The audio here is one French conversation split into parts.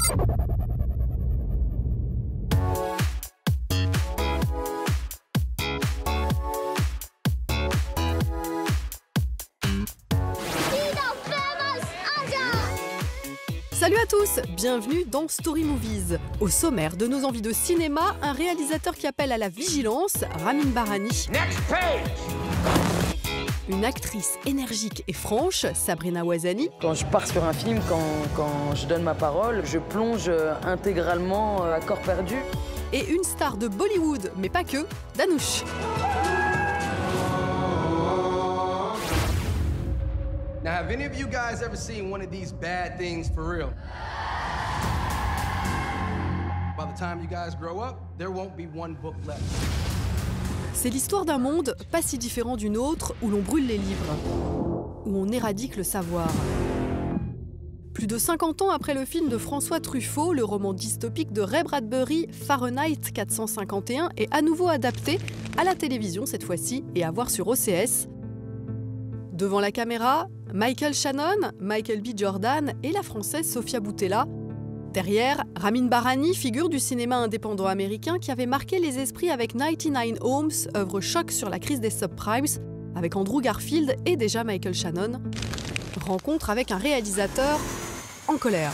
Salut à tous, bienvenue dans Story Movies. Au sommaire de nos envies de cinéma, un réalisateur qui appelle à la vigilance, Ramin Bahrani. Next page. Une actrice énergique et franche, Sabrina Ouazani. Quand je pars sur un film, quand je donne ma parole, je plonge intégralement à corps perdu. Et une star de Bollywood, mais pas que, Dhanush. Now, have any of you guys ever seen one of these bad things for real? By the time you guys grow up, there won't be one book left. C'est l'histoire d'un monde pas si différent d'une autre où l'on brûle les livres, où on éradique le savoir. Plus de 50 ans après le film de François Truffaut, le roman dystopique de Ray Bradbury, Fahrenheit 451, est à nouveau adapté à la télévision cette fois-ci et à voir sur OCS. Devant la caméra, Michael Shannon, Michael B. Jordan et la française Sofia Boutella. Derrière, Ramin Bahrani, figure du cinéma indépendant américain qui avait marqué les esprits avec 99 Homes, œuvre choc sur la crise des subprimes, avec Andrew Garfield et déjà Michael Shannon. Rencontre avec un réalisateur en colère.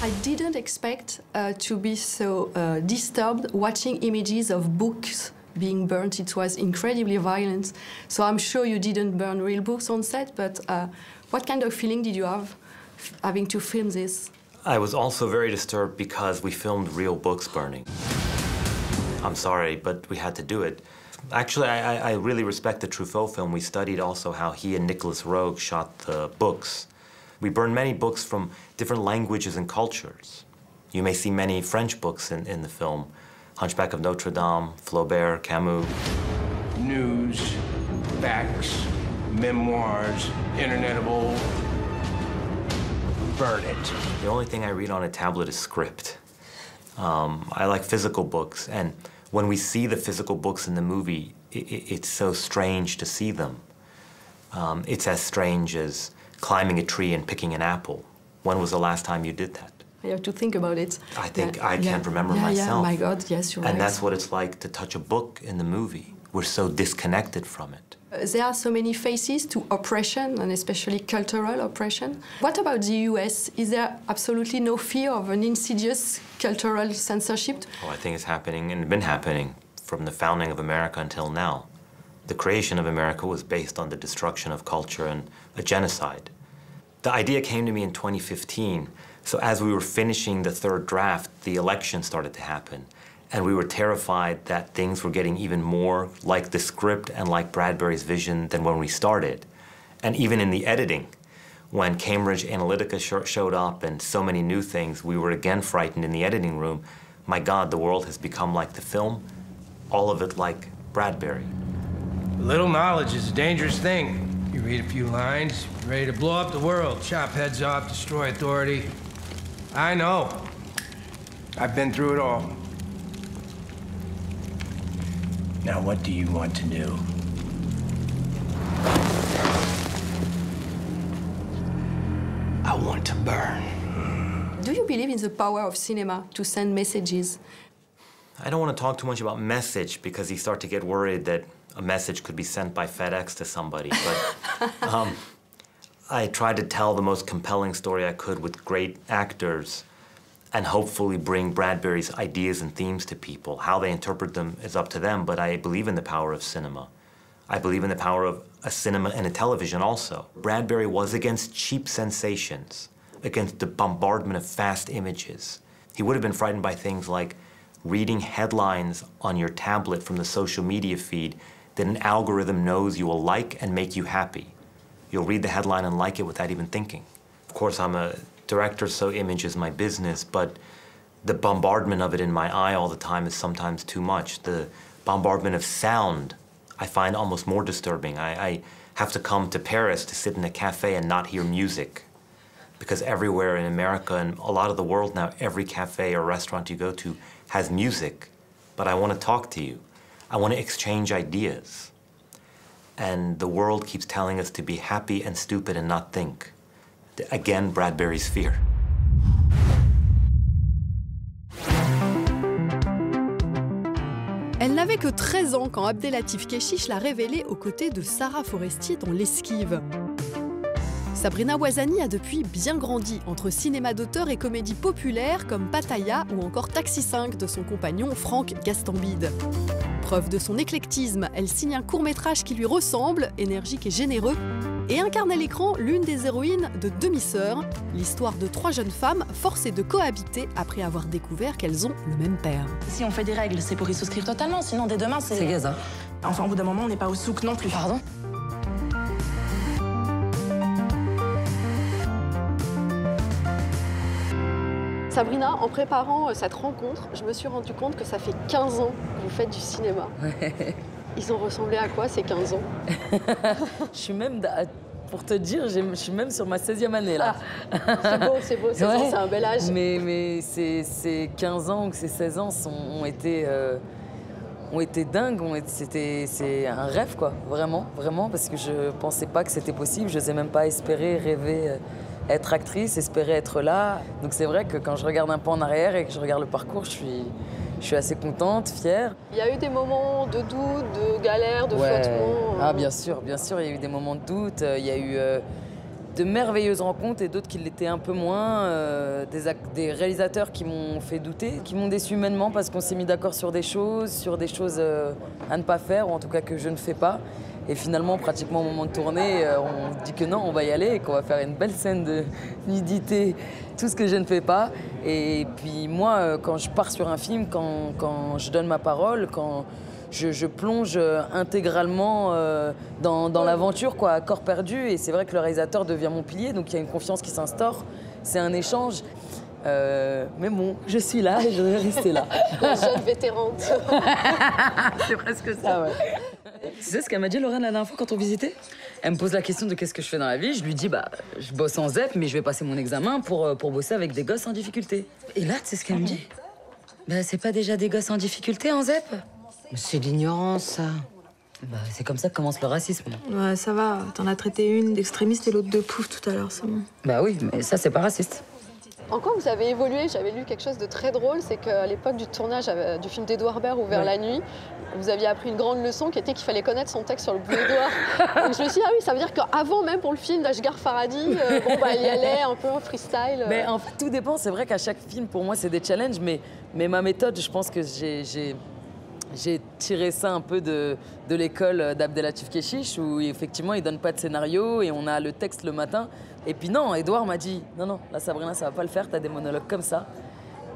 I didn't expect to be so disturbed watching images of books being burnt. It was incredibly violent. So I'm sure you didn't burn real books on set, but what kind of feeling did you have having to film this? I was also very disturbed because we filmed real books burning. I'm sorry, but we had to do it. Actually, I really respect the Truffaut film. We studied also how he and Nicholas Roeg shot the books. We burned many books from different languages and cultures. You may see many French books in the film. Hunchback of Notre Dame, Flaubert, Camus. News, facts, memoirs, internetable. Burn it. The only thing I read on a tablet is script. I like physical books, and when we see the physical books in the movie, it's so strange to see them. It's as strange as climbing a tree and picking an apple. When was the last time you did that? I have to think about it. I think I can't remember myself. Yeah, my God, yes, you're right. And that's what it's like to touch a book in the movie. We're so disconnected from it. There are so many faces to oppression, and especially cultural oppression. What about the US? Is there absolutely no fear of an insidious cultural censorship? Oh, I think it's happening and been happening from the founding of America until now. The creation of America was based on the destruction of culture and a genocide. The idea came to me in 2015. So as we were finishing the third draft, the election started to happen. And we were terrified that things were getting even more like the script and like Bradbury's vision than when we started. And even in the editing, when Cambridge Analytica showed up and so many new things, we were again frightened in the editing room. My God, the world has become like the film, all of it like Bradbury. Little knowledge is a dangerous thing. You read a few lines, you're ready to blow up the world, chop heads off, destroy authority. I know. I've been through it all. Now, what do you want to do? I want to burn. Do you believe in the power of cinema to send messages? I don't want to talk too much about message because you start to get worried that a message could be sent by FedEx to somebody. But I tried to tell the most compelling story I could with great actors and hopefully bring Bradbury's ideas and themes to people. How they interpret them is up to them, but I believe in the power of cinema. I believe in the power of a cinema and a television also. Bradbury was against cheap sensations, against the bombardment of fast images. He would have been frightened by things like reading headlines on your tablet from the social media feed that an algorithm knows you will like and make you happy. You'll read the headline and like it without even thinking. Of course, I'm a director, so image is my business, but the bombardment of it in my eye all the time is sometimes too much. The bombardment of sound I find almost more disturbing. I have to come to Paris to sit in a cafe and not hear music, because everywhere in America and a lot of the world now, every cafe or restaurant you go to has music. But I want to talk to you. I want to exchange ideas. And the world keeps telling us to be happy and stupid and not think. Again, Bradbury's fear. n'avait que 13 ans quand Abdelatif Kechiche l'a révélé aux côtés de Sarah Forestier dans L'Esquive. Sabrina Ouazani a depuis bien grandi entre cinéma d'auteur et comédie populaire comme Pattaya ou encore Taxi 5 de son compagnon Franck Gastambide. Preuve de son éclectisme, elle signe un court-métrage qui lui ressemble, énergique et généreux, et incarne à l'écran l'une des héroïnes de Demi-sœurs, l'histoire de 3 jeunes femmes forcées de cohabiter après avoir découvert qu'elles ont le même père. Si on fait des règles, c'est pour y souscrire totalement, sinon dès demain, c'est... C'est gaza. Enfin, au bout d'un moment, on n'est pas au souk non plus. Pardon? Sabrina, en préparant cette rencontre, je me suis rendu compte que ça fait 15 ans que vous faites du cinéma. Ouais. Ils ont ressemblé à quoi ces 15 ans? Je suis même, pour te dire, je suis même sur ma 16e année là. Ah, c'est beau, 16 ans, c'est un bel âge. Mais ces 15 ans ou ces 16 ans ont été dingues. C'est un rêve, quoi. Vraiment, vraiment, parce que je pensais pas que c'était possible. Je n'osais même pas espérer, rêver être actrice, espérer être là. Donc c'est vrai que quand je regarde un peu en arrière et que je regarde le parcours, je suis assez contente, fière. Il y a eu des moments de doute, de galère, de flottement. Ah bien sûr, il y a eu des moments de doute. Il y a eu de merveilleuses rencontres et d'autres qui l'étaient un peu moins. Des réalisateurs qui m'ont fait douter, qui m'ont déçu humainement parce qu'on s'est mis d'accord sur des choses à ne pas faire, ou en tout cas que je ne fais pas. Et finalement, pratiquement au moment de tourner, on dit que non, on va y aller et qu'on va faire une belle scène de nudité, tout ce que je ne fais pas. Et puis moi, quand je pars sur un film, quand je donne ma parole, quand je plonge intégralement dans l'aventure, quoi, à corps perdu. Et c'est vrai que le réalisateur devient mon pilier, donc il y a une confiance qui s'instaure. C'est un échange. Mais bon, je suis là et je vais rester là. La jeune vétérante. C'est presque ça, ouais. Tu sais ce qu'elle m'a dit, Lorraine, la dernière fois quand on visitait? Elle me pose la question de qu'est-ce que je fais dans la vie. Je lui dis, je bosse en ZEP, mais je vais passer mon examen pour bosser avec des gosses en difficulté. Et là, tu sais ce qu'elle me dit? C'est pas déjà des gosses en difficulté en ZEP? C'est l'ignorance, ça. C'est comme ça que commence le racisme. Ouais, ça va. T'en as traité une d'extrémiste et l'autre de pouf tout à l'heure, c'est bon. Bah oui, mais ça, c'est pas raciste. En quoi vous avez évolué? J'avais lu quelque chose de très drôle, c'est qu'à l'époque du tournage du film d'Edouard Baird, Ouvert la nuit, vous aviez appris une grande leçon qui était qu'il fallait connaître son texte sur le bout des doigts. Donc je me suis dit, ah oui, ça veut dire qu'avant même pour le film d'Ashghar Farhadi, il y allait un peu en freestyle. Mais en fait, tout dépend. C'est vrai qu'à chaque film, pour moi, c'est des challenges, mais ma méthode, je pense que j'ai tiré ça un peu de l'école d'Abdelatif Kechiche, où effectivement, il donne pas de scénario et on a le texte le matin. Et puis non, Edouard m'a dit, non, là, Sabrina, ça va pas le faire, t'as des monologues comme ça.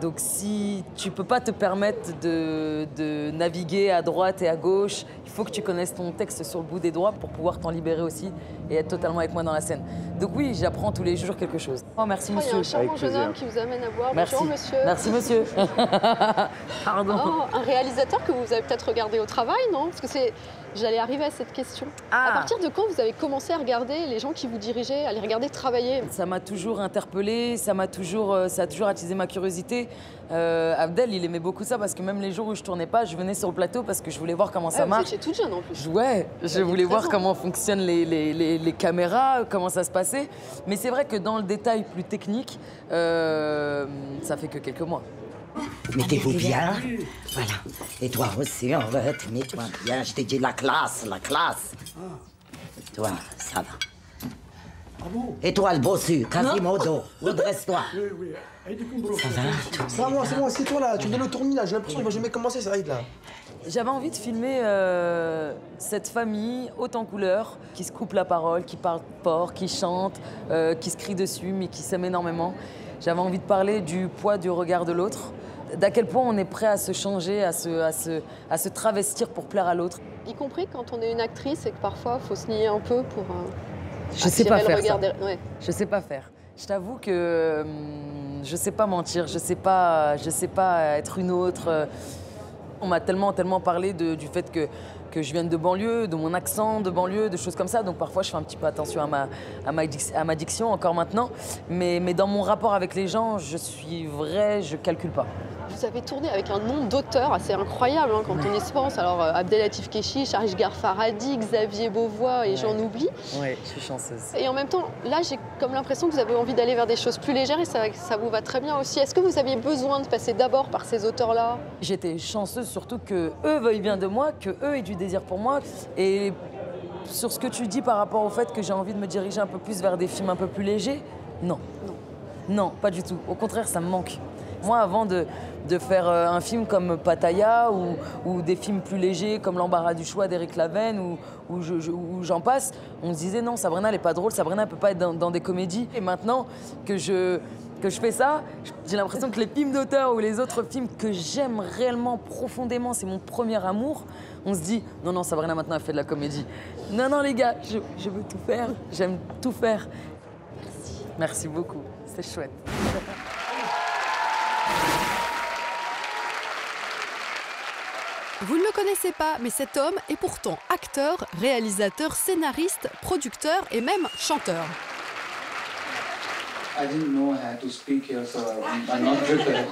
Donc si tu peux pas te permettre de naviguer à droite et à gauche, il faut que tu connaisses ton texte sur le bout des doigts pour pouvoir t'en libérer aussi et être totalement avec moi dans la scène. Donc oui, j'apprends tous les jours quelque chose. Oh, merci, monsieur. Il y a un charmant jeune homme qui vous amène à boire. Merci. Bonjour, monsieur. Merci, monsieur. Pardon. Oh, un réalisateur que vous avez peut-être regardé au travail, non? Parce que j'allais arriver à cette question. À partir de quand vous avez commencé à regarder les gens qui vous dirigeaient, à les regarder travailler? Ça m'a toujours interpellée, ça a toujours attisé ma curiosité. Abdel, il aimait beaucoup ça parce que même les jours où je tournais pas, je venais sur le plateau parce que je voulais voir comment ça marche. Vous étiez toute jeune en plus. Ouais, je voulais voir comment fonctionnent les caméras, comment ça se passait. Mais c'est vrai que dans le détail plus technique, ça fait que quelques mois. Mettez-vous bien. Voilà. Et toi aussi, on va te mettre bien. Je t'ai dit la classe, la classe. Toi, ça va. Et toi, le bossu, Quasimodo, redresse-toi. Oui. Ça va? C'est moi, c'est toi là. Tu me donnes le tournis là. J'ai l'impression qu'il va jamais commencer, ça aide là. J'avais envie de filmer cette famille haute en couleurs, qui se coupe la parole, qui parle fort, qui chante, qui se crie dessus, mais qui s'aime énormément. J'avais envie de parler du poids du regard de l'autre, d'à quel point on est prêt à se changer, à se travestir pour plaire à l'autre. Y compris quand on est une actrice et que parfois il faut se nier un peu pour je sais pas faire ça. Ouais. Je sais pas faire. Je t'avoue que je sais pas mentir, je sais pas être une autre. On m'a tellement parlé du fait que je vienne de banlieue, de mon accent de banlieue, de choses comme ça. Donc parfois, je fais un petit peu attention à ma diction encore maintenant. Mais dans mon rapport avec les gens, je suis vraie, je calcule pas. Vous avez tourné avec un nom d'auteur assez incroyable hein, quand on y se pense. Alors Abdelatif Kechiche, Ashghar Farhadi, Xavier Beauvois et j'en oublie. Oui, je suis chanceuse. Et en même temps, là j'ai comme l'impression que vous avez envie d'aller vers des choses plus légères et ça vous va très bien aussi. Est-ce que vous aviez besoin de passer d'abord par ces auteurs-là? J'étais chanceuse surtout que eux veuillent bien de moi, que eux aient du désir pour moi. Et sur ce que tu dis par rapport au fait que j'ai envie de me diriger un peu plus vers des films un peu plus légers, non. Non, pas du tout. Au contraire, ça me manque. Moi, avant de faire un film comme Pattaya ou des films plus légers comme L'embarras du choix d'Éric Lavenne ou j'en passe, on se disait non, Sabrina, elle n'est pas drôle, Sabrina, elle ne peut pas être dans des comédies. Et maintenant que je fais ça, j'ai l'impression que les films d'auteur ou les autres films que j'aime réellement, profondément, c'est mon premier amour, on se dit non, non, Sabrina, maintenant, elle fait de la comédie. Non, non, les gars, je veux tout faire, j'aime tout faire. Merci. Merci beaucoup, c'est chouette. Vous ne le connaissez pas, mais cet homme est pourtant acteur, réalisateur, scénariste, producteur et même chanteur. I didn't know I had to speak here, so I'm not prepared.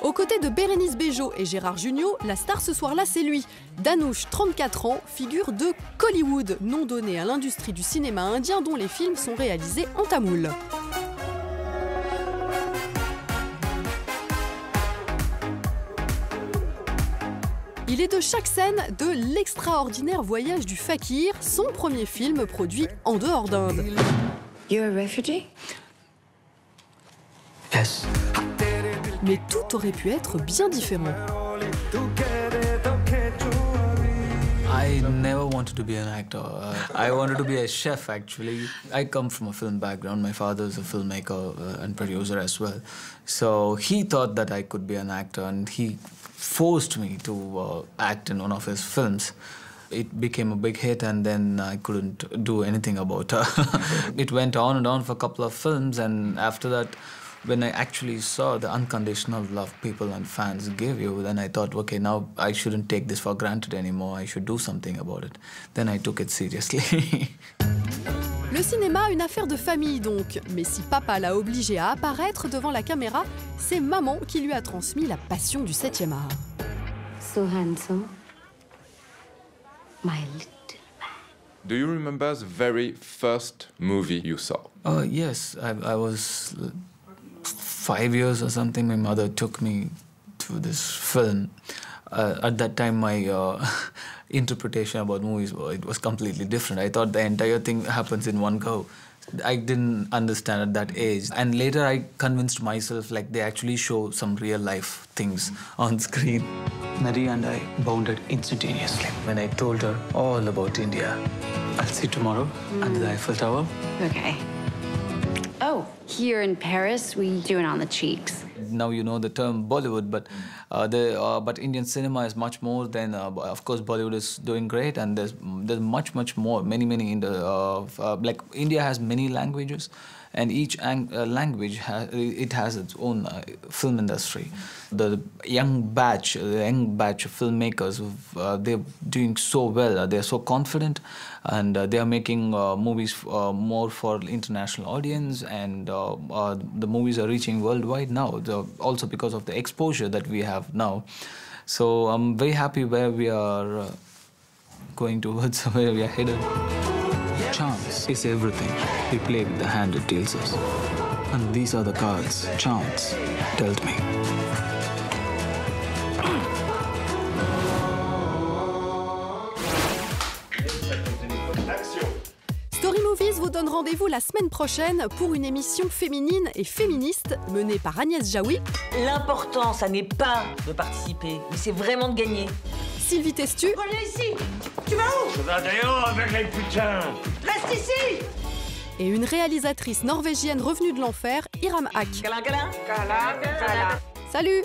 Aux côtés de Bérénice Bejo et Gérard Jugnot, la star ce soir-là, c'est lui. Danouche, 34 ans, figure de Kollywood, nom donné à l'industrie du cinéma indien dont les films sont réalisés en tamoul. Il est de chaque scène de l'extraordinaire voyage du fakir, son premier film produit en dehors d'Inde. You're a refugee? Yes. Mais tout aurait pu être bien différent. I never wanted to be an actor. I wanted to be a chef, actually. I come from a film background. My father's a filmmaker and producer as well. So he thought that I could be an actor, and he forced me to act in one of his films. It became a big hit, and then I couldn't do anything about it. It went on and on for a couple of films, and after that, when I actually saw the unconditional love people and fans give you, then I thought, okay, now I shouldn't take this for granted anymore. I should do something about it. Then I took it seriously. Le cinéma, une affaire de famille donc. Mais si papa l'a obligé à apparaître devant la caméra, c'est maman qui lui a transmis la passion du 7e art. So handsome. My little man. Do you remember the very first movie you saw? Yes, I was 5 years or something. My mother took me to this film. At that time, my interpretation about movies, it was completely different. I thought the entire thing happens in one go. I didn't understand at that age. And later I convinced myself like they actually show some real life things on screen. Nadi and I bonded instantaneously when I told her all about India. I'll see you tomorrow under the Eiffel Tower. Okay. Oh, here in Paris, we do it on the cheeks. Now you know the term Bollywood, but but Indian cinema is much more than. Of course, Bollywood is doing great, and there's much more. Many in the like India has many languages, and each language has its own film industry. The young batch of filmmakers, they're doing so well. They're so confident, and they are making movies more for international audience, and the movies are reaching worldwide now. Also because of the exposure that we have now. So I'm very happy where we are going towards, where we are headed. Chance is everything. We play with the hand it deals us. And these are the cards chance dealt me. Story Movies vous donne rendez-vous la semaine prochaine pour une émission féminine et féministe menée par Agnès Jaoui. L'important, ça n'est pas de participer, mais c'est vraiment de gagner. Sylvie Testu. Reviens ici. Tu vas où? Je vais dehors avec les putains. Reste ici. Et une réalisatrice norvégienne revenue de l'enfer, Hiram Hak. Câlin, câlin. Câlin, câlin. Salut.